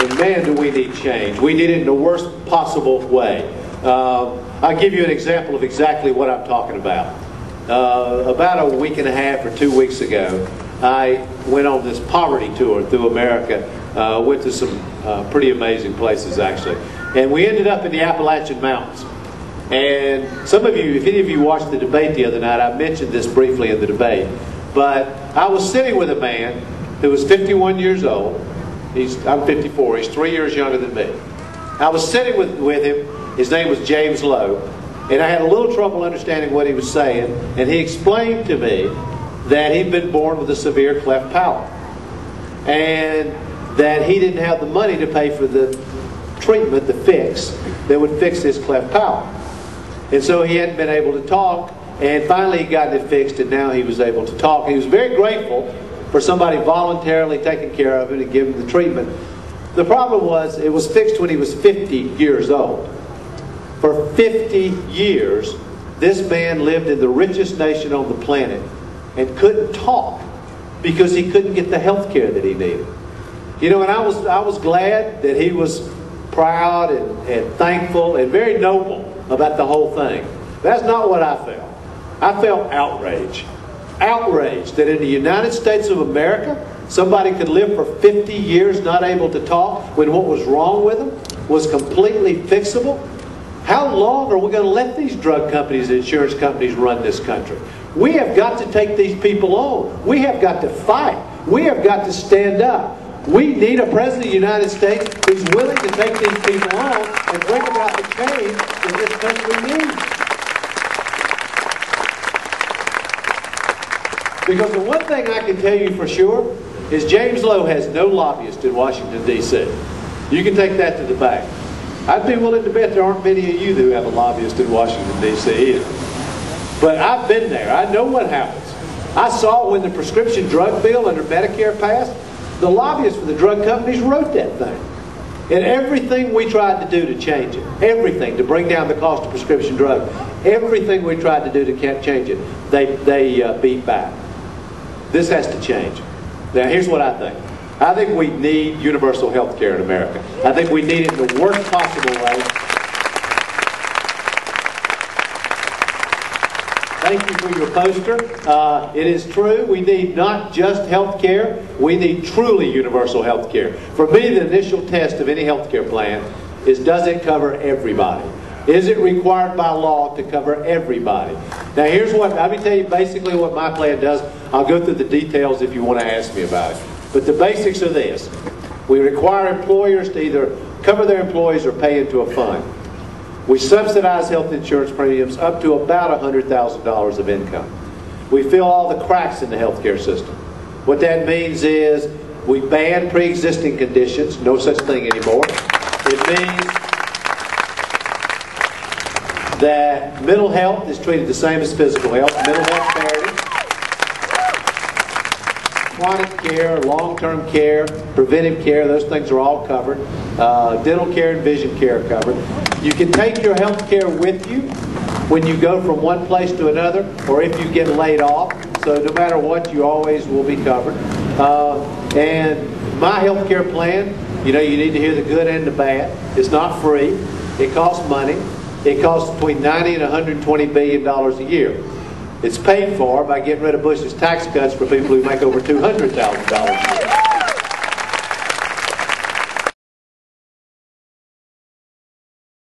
And man, do we need change. We need it in the worst possible way. I'll give you an example of exactly what I'm talking about. About a week and a half or 2 weeks ago, I went on this poverty tour through America. Went to some pretty amazing places, actually. And we ended up in the Appalachian Mountains. And some of you, if any of you watched the debate the other night, I mentioned this briefly in the debate. But I was sitting with a man who was 51 years old. I'm 54. He's 3 years younger than me. I was sitting with him. His name was James Lowe. And I had a little trouble understanding what he was saying. And he explained to me that he'd been born with a severe cleft palate. And that he didn't have the money to pay for the treatment, the fix, that would fix his cleft palate. And so he hadn't been able to talk. And finally he got it fixed, and now he was able to talk. And he was very grateful for somebody voluntarily taking care of him and giving him the treatment. The problem was, it was fixed when he was 50 years old. For 50 years, this man lived in the richest nation on the planet and couldn't talk because he couldn't get the health care that he needed. You know, and I was glad that he was proud and thankful and very noble about the whole thing. That's not what I felt. I felt outrage. Outraged that in the United States of America, somebody could live for 50 years not able to talk when what was wrong with them was completely fixable. How long are we going to let these drug companies and insurance companies run this country? We have got to take these people on. We have got to fight. We have got to stand up. We need a President of the United States who's willing to take these people on and bring about the change that this country needs. Because the one thing I can tell you for sure is James Lowe has no lobbyist in Washington, D.C. You can take that to the bank. I'd be willing to bet there aren't many of you who have a lobbyist in Washington, D.C. either. But I've been there. I know what happens. I saw when the prescription drug bill under Medicare passed, the lobbyists for the drug companies wrote that thing. And everything we tried to do to change it, everything to bring down the cost of prescription drugs, everything we tried to do to change it, they beat back. This has to change. Now, here's what I think. I think we need universal health care in America. I think we need it in the worst possible way. Thank you for your poster. It is true, we need not just health care, we need truly universal health care. For me, the initial test of any health care plan is, does it cover everybody? Is it required by law to cover everybody? Now here's what, let me tell you basically what my plan does. I'll go through the details if you want to ask me about it. But the basics are this. We require employers to either cover their employees or pay into a fund. We subsidize health insurance premiums up to about $100,000 of income. We fill all the cracks in the healthcare system. What that means is we ban pre-existing conditions, no such thing anymore. It means that mental health is treated the same as physical health. Mental health parity, chronic care, long-term care, preventive care, those things are all covered. Dental care and vision care are covered. You can take your health care with you when you go from one place to another, or if you get laid off. So no matter what, you always will be covered. And my health care plan, you know, you need to hear the good and the bad. It's not free. It costs money. It costs between $90 and $120 billion a year. It's paid for by getting rid of Bush's tax cuts for people who make over $200,000 a year.